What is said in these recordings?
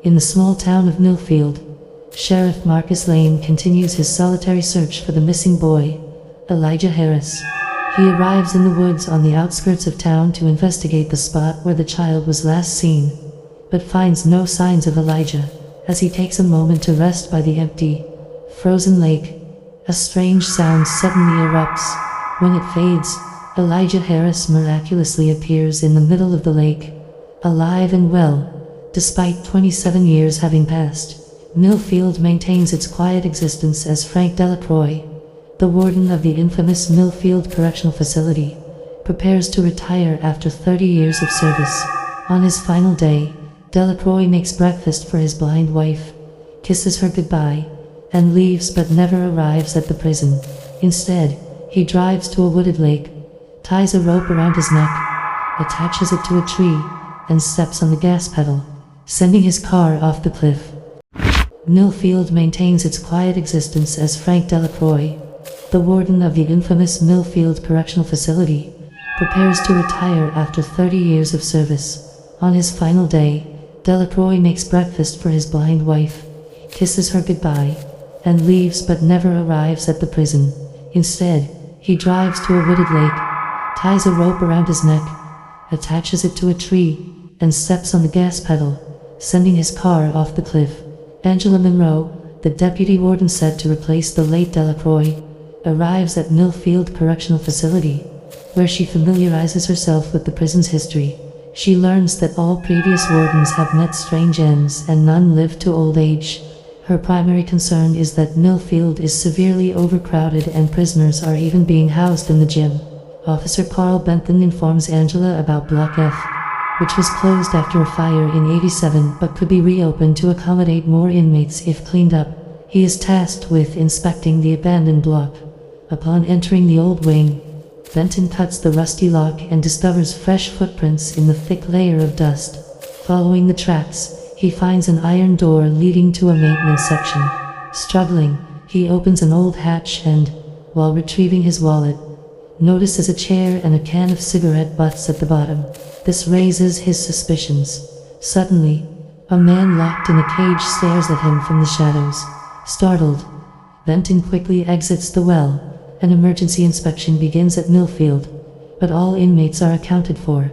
In the small town of Millfield, Sheriff Marcus Lane continues his solitary search for the missing boy, Elijah Harris. He arrives in the woods on the outskirts of town to investigate the spot where the child was last seen, but finds no signs of Elijah. As he takes a moment to rest by the empty, frozen lake, a strange sound suddenly erupts. When it fades, Elijah Harris miraculously appears in the middle of the lake, alive and well. Despite 27 years having passed, Millfield maintains its quiet existence as Frank Delacroix, the warden of the infamous Millfield Correctional Facility, prepares to retire after 30 years of service. On his final day, Delacroix makes breakfast for his blind wife, kisses her goodbye, and leaves but never arrives at the prison. Instead, he drives to a wooded lake, ties a rope around his neck, attaches it to a tree, and steps on the gas pedal, sending his car off the cliff. Millfield maintains its quiet existence as Frank Delacroix, the warden of the infamous Millfield Correctional Facility, prepares to retire after 30 years of service. On his final day, Delacroix makes breakfast for his blind wife, kisses her goodbye, and leaves but never arrives at the prison. Instead, he drives to a wooded lake, ties a rope around his neck, attaches it to a tree, and steps on the gas pedal, sending his car off the cliff. Angela Monroe, the deputy warden set to replace the late Delacroix, arrives at Millfield Correctional Facility, where she familiarizes herself with the prison's history. She learns that all previous wardens have met strange ends and none lived to old age. Her primary concern is that Millfield is severely overcrowded and prisoners are even being housed in the gym. Officer Carl Benton informs Angela about Block F, which was closed after a fire in '87 but could be reopened to accommodate more inmates if cleaned up. He is tasked with inspecting the abandoned block. Upon entering the old wing, Benton cuts the rusty lock and discovers fresh footprints in the thick layer of dust. Following the tracks, he finds an iron door leading to a maintenance section. Struggling, he opens an old hatch and, while retrieving his wallet, notices a chair and a can of cigarette butts at the bottom. This raises his suspicions. Suddenly, a man locked in a cage stares at him from the shadows. Startled, Benton quickly exits the well. An emergency inspection begins at Millfield, but all inmates are accounted for,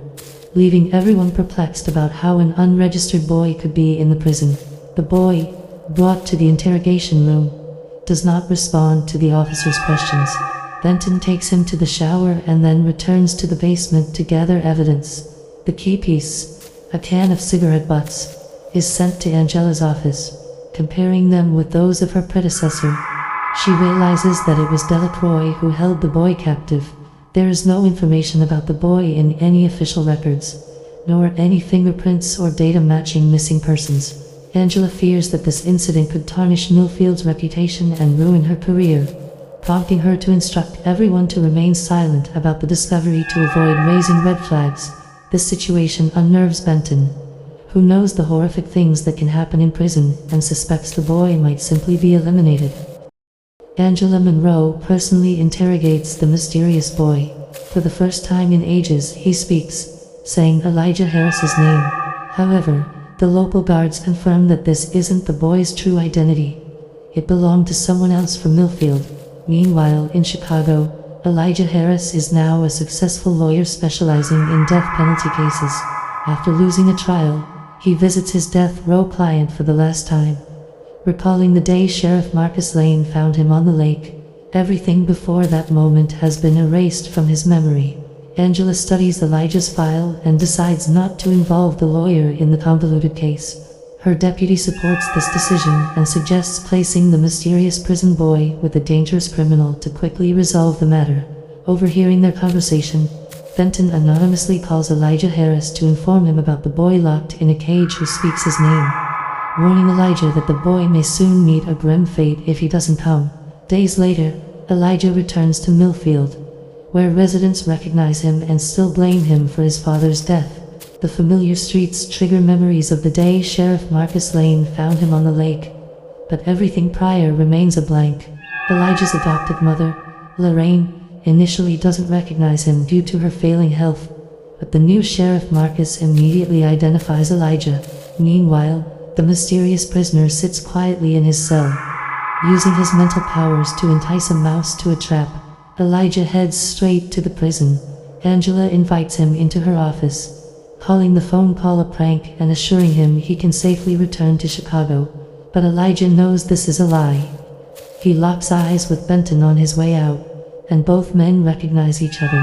leaving everyone perplexed about how an unregistered boy could be in the prison. The boy, brought to the interrogation room, does not respond to the officer's questions. Benton takes him to the shower and then returns to the basement to gather evidence. The key piece, a can of cigarette butts, is sent to Angela's office. Comparing them with those of her predecessor, she realizes that it was Delacroix who held the boy captive. There is no information about the boy in any official records, nor any fingerprints or data matching missing persons. Angela fears that this incident could tarnish Millfield's reputation and ruin her career, prompting her to instruct everyone to remain silent about the discovery to avoid raising red flags. This situation unnerves Benton, who knows the horrific things that can happen in prison and suspects the boy might simply be eliminated. Angela Monroe personally interrogates the mysterious boy. For the first time in ages, he speaks, saying Elijah Harris's name. However, the local guards confirm that this isn't the boy's true identity. It belonged to someone else from Millfield. Meanwhile, in Chicago, Elijah Harris is now a successful lawyer specializing in death penalty cases. After losing a trial, he visits his death row client for the last time, recalling the day Sheriff Marcus Lane found him on the lake. Everything before that moment has been erased from his memory. Angela studies Elijah's file and decides not to involve the lawyer in the convoluted case. Her deputy supports this decision and suggests placing the mysterious prison boy with a dangerous criminal to quickly resolve the matter. Overhearing their conversation, Benton anonymously calls Elijah Harris to inform him about the boy locked in a cage who speaks his name, warning Elijah that the boy may soon meet a grim fate if he doesn't come. Days later, Elijah returns to Millfield, where residents recognize him and still blame him for his father's death. The familiar streets trigger memories of the day Sheriff Marcus Lane found him on the lake, but everything prior remains a blank. Elijah's adopted mother, Lorraine, initially doesn't recognize him due to her failing health, but the new Sheriff Marcus immediately identifies Elijah. Meanwhile, the mysterious prisoner sits quietly in his cell. Using his mental powers to entice a mouse to a trap, Elijah heads straight to the prison. Angela invites him into her office, calling the phone call a prank and assuring him he can safely return to Chicago. But Elijah knows this is a lie. He locks eyes with Benton on his way out, and both men recognize each other.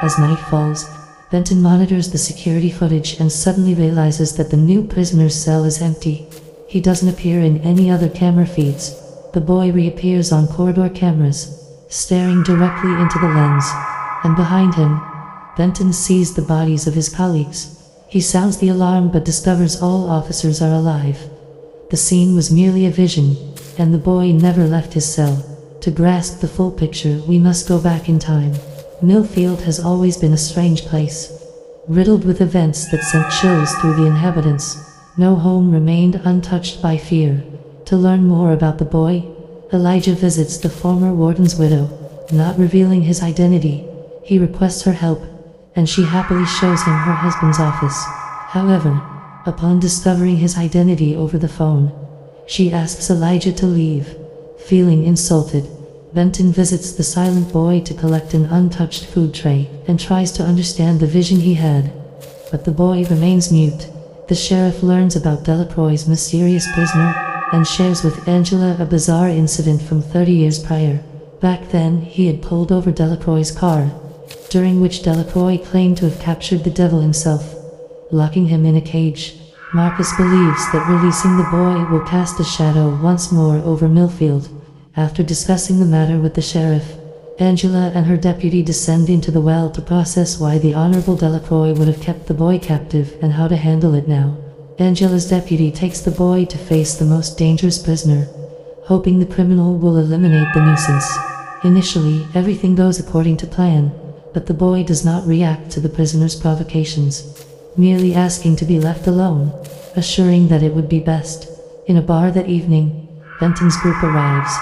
As night falls, Benton monitors the security footage and suddenly realizes that the new prisoner's cell is empty. He doesn't appear in any other camera feeds. The boy reappears on corridor cameras, staring directly into the lens, and behind him, Benton sees the bodies of his colleagues. He sounds the alarm but discovers all officers are alive. The scene was merely a vision, and the boy never left his cell. To grasp the full picture, we must go back in time. Millfield has always been a strange place, riddled with events that sent chills through the inhabitants. No home remained untouched by fear. To learn more about the boy, Elijah visits the former warden's widow. Not revealing his identity, he requests her help, and she happily shows him her husband's office. However, upon discovering his identity over the phone, she asks Elijah to leave. Feeling insulted, Benton visits the silent boy to collect an untouched food tray and tries to understand the vision he had. But the boy remains mute. The sheriff learns about Delacroix's mysterious prisoner and shares with Angela a bizarre incident from 30 years prior. Back then, he had pulled over Delacroix's car, during which Delacroix claimed to have captured the devil himself, locking him in a cage. Marcus believes that releasing the boy will cast a shadow once more over Millfield. After discussing the matter with the sheriff, Angela and her deputy descend into the well to process why the Honorable Delacroix would have kept the boy captive and how to handle it now. Angela's deputy takes the boy to face the most dangerous prisoner, hoping the criminal will eliminate the nuisance. Initially, everything goes according to plan, but the boy does not react to the prisoner's provocations, merely asking to be left alone, assuring that it would be best. In a bar that evening, Benton's group arrives,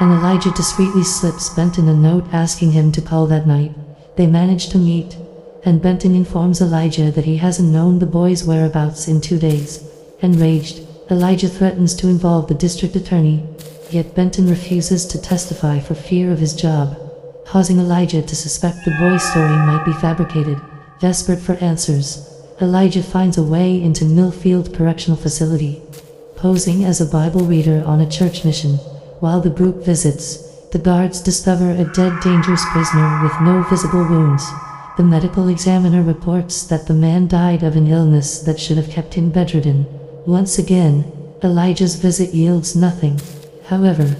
and Elijah discreetly slips Benton a note asking him to call that night. They manage to meet, and Benton informs Elijah that he hasn't known the boy's whereabouts in 2 days. Enraged, Elijah threatens to involve the district attorney, yet Benton refuses to testify for fear of his job, causing Elijah to suspect the boy's story might be fabricated. Desperate for answers, Elijah finds a way into Millfield Correctional Facility, posing as a Bible reader on a church mission. While the group visits, the guards discover a dead, dangerous prisoner with no visible wounds. The medical examiner reports that the man died of an illness that should have kept him bedridden. Once again, Elijah's visit yields nothing. However,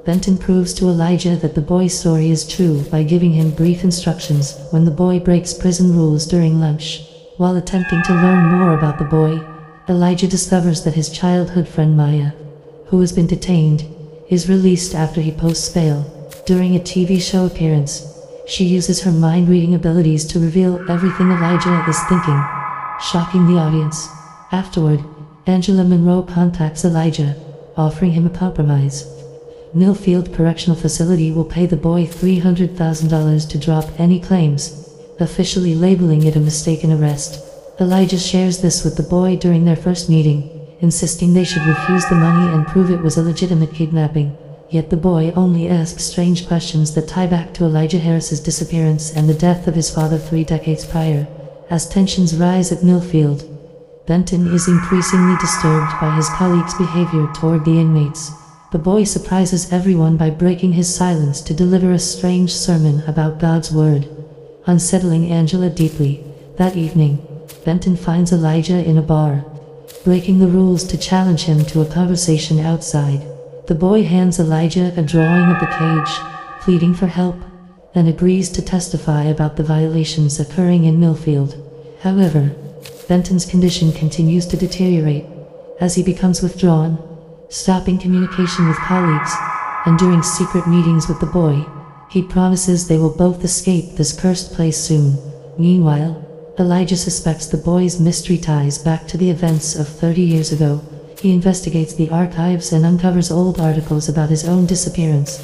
Benton proves to Elijah that the boy's story is true by giving him brief instructions when the boy breaks prison rules during lunch. While attempting to learn more about the boy, Elijah discovers that his childhood friend Maya, who has been detained, is released after he posts bail. During a TV show appearance, she uses her mind-reading abilities to reveal everything Elijah is thinking, shocking the audience. Afterward, Angela Monroe contacts Elijah, offering him a compromise. Millfield Correctional Facility will pay the boy $300,000 to drop any claims, officially labeling it a mistaken arrest. Elijah shares this with the boy during their first meeting, insisting they should refuse the money and prove it was a legitimate kidnapping. Yet the boy only asks strange questions that tie back to Elijah Harris's disappearance and the death of his father 3 decades prior. As tensions rise at Millfield, Benton is increasingly disturbed by his colleagues' behavior toward the inmates. The boy surprises everyone by breaking his silence to deliver a strange sermon about God's word, unsettling Angela deeply. That evening, Benton finds Elijah in a bar, breaking the rules to challenge him to a conversation outside. The boy hands Elijah a drawing of the cage, pleading for help, and agrees to testify about the violations occurring in Millfield. However, Benton's condition continues to deteriorate as he becomes withdrawn, stopping communication with colleagues, and during secret meetings with the boy, he promises they will both escape this cursed place soon. Meanwhile, Elijah suspects the boy's mystery ties back to the events of 30 years ago. He investigates the archives and uncovers old articles about his own disappearance,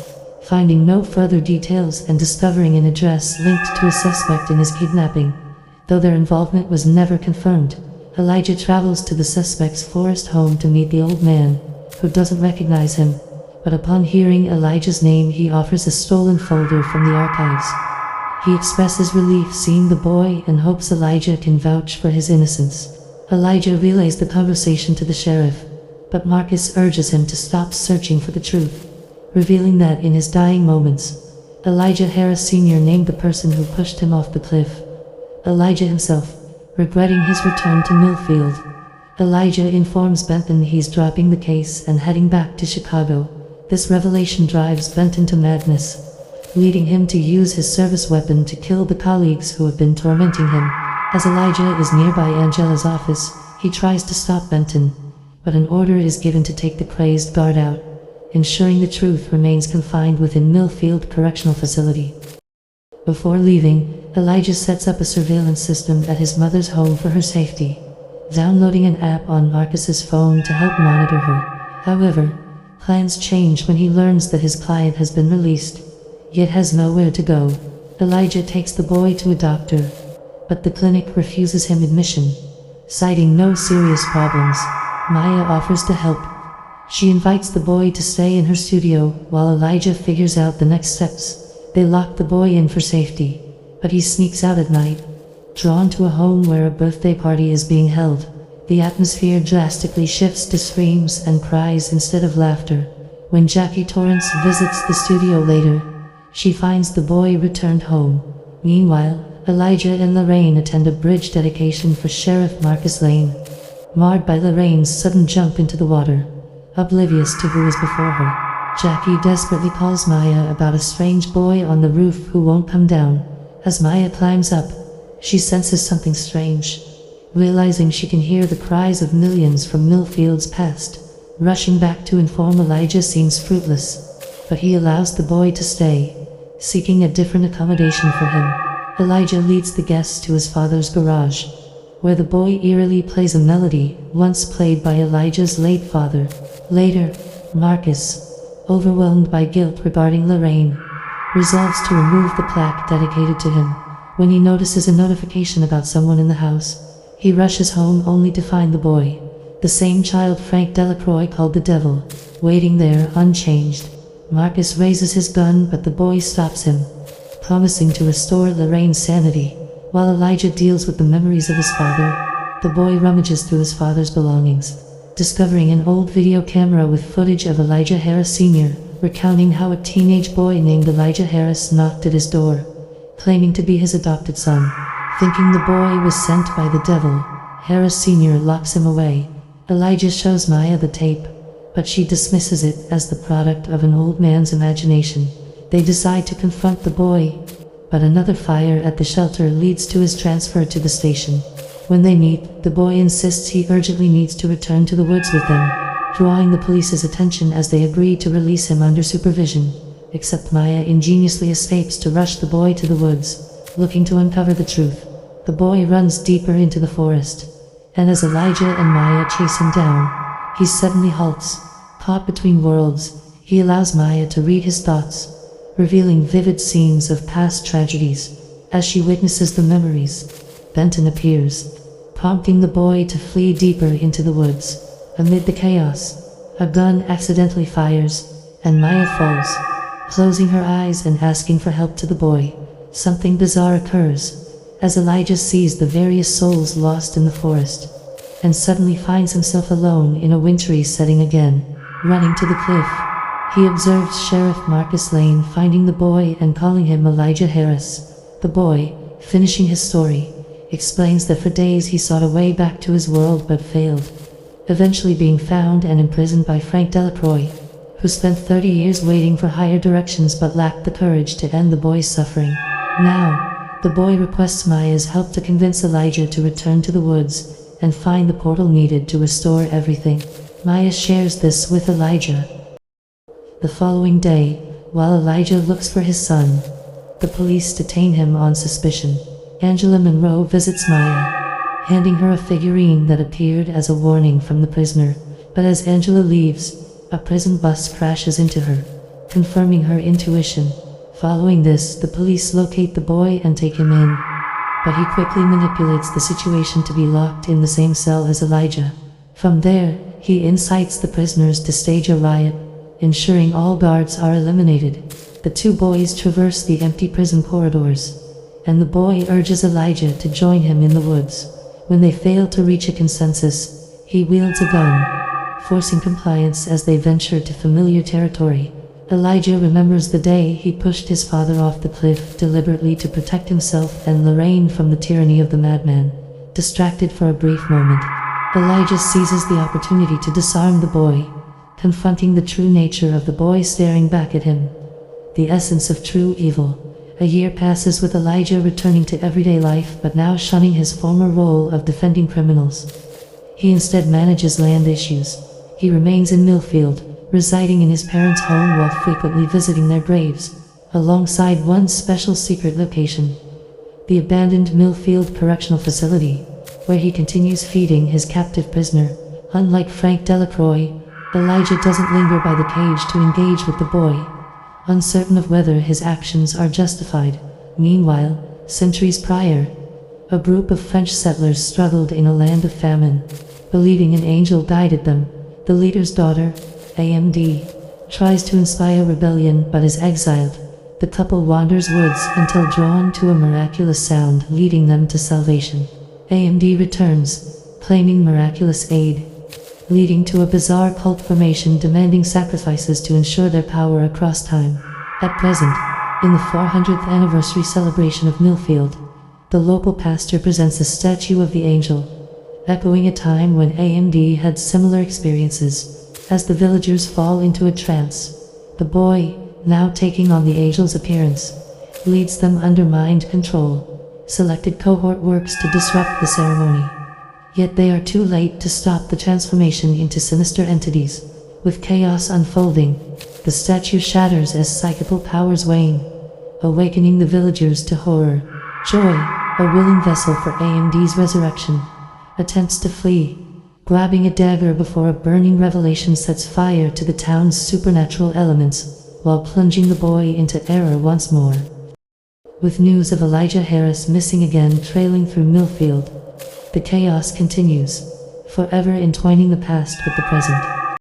finding no further details and discovering an address linked to a suspect in his kidnapping. Though their involvement was never confirmed, Elijah travels to the suspect's forest home to meet the old man, who doesn't recognize him, but upon hearing Elijah's name he offers a stolen folder from the archives. He expresses relief seeing the boy and hopes Elijah can vouch for his innocence. Elijah relays the conversation to the sheriff, but Marcus urges him to stop searching for the truth, revealing that in his dying moments, Elijah Harris Sr. named the person who pushed him off the cliff. Elijah himself, regretting his return to Millfield. Elijah informs Benton he's dropping the case and heading back to Chicago. This revelation drives Benton to madness, leading him to use his service weapon to kill the colleagues who have been tormenting him. As Elijah is nearby Angela's office, he tries to stop Benton, but an order is given to take the crazed guard out, ensuring the truth remains confined within Millfield Correctional Facility. Before leaving, Elijah sets up a surveillance system at his mother's home for her safety, downloading an app on Marcus's phone to help monitor her. However, plans change when he learns that his client has been released, yet has nowhere to go. Elijah takes the boy to a doctor, but the clinic refuses him admission, citing no serious problems. Maya offers to help. She invites the boy to stay in her studio while Elijah figures out the next steps. They lock the boy in for safety, but he sneaks out at night, drawn to a home where a birthday party is being held. The atmosphere drastically shifts to screams and cries instead of laughter. When Jackie Torrance visits the studio later, she finds the boy returned home. Meanwhile, Elijah and Lorraine attend a bridge dedication for Sheriff Marcus Lane, marred by Lorraine's sudden jump into the water. Oblivious to who was before her, Jackie desperately calls Maya about a strange boy on the roof who won't come down. As Maya climbs up, she senses something strange. Realizing she can hear the cries of millions from Millfield's past, rushing back to inform Elijah seems fruitless, but he allows the boy to stay, seeking a different accommodation for him. Elijah leads the guests to his father's garage, where the boy eerily plays a melody once played by Elijah's late father. Later, Marcus, overwhelmed by guilt regarding Lorraine, resolves to remove the plaque dedicated to him. When he notices a notification about someone in the house, he rushes home only to find the boy, the same child Frank Delacroix called the devil, waiting there unchanged. Marcus raises his gun but the boy stops him, promising to restore Lorraine's sanity. While Elijah deals with the memories of his father, the boy rummages through his father's belongings, discovering an old video camera with footage of Elijah Harris Sr., recounting how a teenage boy named Elijah Harris knocked at his door, claiming to be his adopted son. Thinking the boy was sent by the devil, Harris Sr. locks him away. Elijah shows Maya the tape, but she dismisses it as the product of an old man's imagination. They decide to confront the boy, but another fire at the shelter leads to his transfer to the station. When they meet, the boy insists he urgently needs to return to the woods with them, drawing the police's attention as they agree to release him under supervision. Except Maya ingeniously escapes to rush the boy to the woods, looking to uncover the truth. The boy runs deeper into the forest, and as Elijah and Maya chase him down, he suddenly halts, caught between worlds. He allows Maya to read his thoughts, revealing vivid scenes of past tragedies. As she witnesses the memories, Benton appears, prompting the boy to flee deeper into the woods. Amid the chaos, a gun accidentally fires, and Maya falls, closing her eyes and asking for help to the boy. Something bizarre occurs, as Elijah sees the various souls lost in the forest, and suddenly finds himself alone in a wintry setting again. Running to the cliff, he observes Sheriff Marcus Lane finding the boy and calling him Elijah Harris. The boy, finishing his story, explains that for days he sought a way back to his world but failed, eventually being found and imprisoned by Frank Delacroix, who spent 30 years waiting for higher directions but lacked the courage to end the boy's suffering. Now, the boy requests Maya's help to convince Elijah to return to the woods and find the portal needed to restore everything. Maya shares this with Elijah. The following day, while Elijah looks for his son, the police detain him on suspicion. Angela Monroe visits Maya, handing her a figurine that appeared as a warning from the prisoner. But as Angela leaves, a prison bus crashes into her, confirming her intuition. Following this, the police locate the boy and take him in. but he quickly manipulates the situation to be locked in the same cell as Elijah. From there, he incites the prisoners to stage a riot, ensuring all guards are eliminated. The two boys traverse the empty prison corridors, and the boy urges Elijah to join him in the woods. When they fail to reach a consensus, he wields a gun, forcing compliance as they venture to familiar territory. Elijah remembers the day he pushed his father off the cliff deliberately to protect himself and Lorraine from the tyranny of the madman. Distracted for a brief moment, Elijah seizes the opportunity to disarm the boy, confronting the true nature of the boy staring back at him. The essence of true evil. A year passes with Elijah returning to everyday life but now shunning his former role of defending criminals. He instead manages land issues. He remains in Millfield, residing in his parents' home while frequently visiting their graves, alongside one special secret location, the abandoned Millfield Correctional Facility, where he continues feeding his captive prisoner. Unlike Frank Delacroix, Elijah doesn't linger by the cage to engage with the boy, uncertain of whether his actions are justified. Meanwhile, centuries prior, a group of French settlers struggled in a land of famine. Believing an angel guided them, the leader's daughter, AMD, tries to inspire rebellion but is exiled. The couple wanders woods until drawn to a miraculous sound leading them to salvation. AMD returns, claiming miraculous aid, leading to a bizarre cult formation demanding sacrifices to ensure their power across time. At present, in the 400th anniversary celebration of Millfield, the local pastor presents a statue of the angel, echoing a time when AMD had similar experiences. As the villagers fall into a trance, the boy, now taking on the angel's appearance, leads them under mind control. Selected cohort works to disrupt the ceremony, yet they are too late to stop the transformation into sinister entities. With chaos unfolding, the statue shatters as psychical powers wane, awakening the villagers to horror. Joy, a willing vessel for AMD's resurrection, attempts to flee, grabbing a dagger before a burning revelation sets fire to the town's supernatural elements, while plunging the boy into error once more. With news of Elijah Harris missing again trailing through Millfield, the chaos continues, forever entwining the past with the present.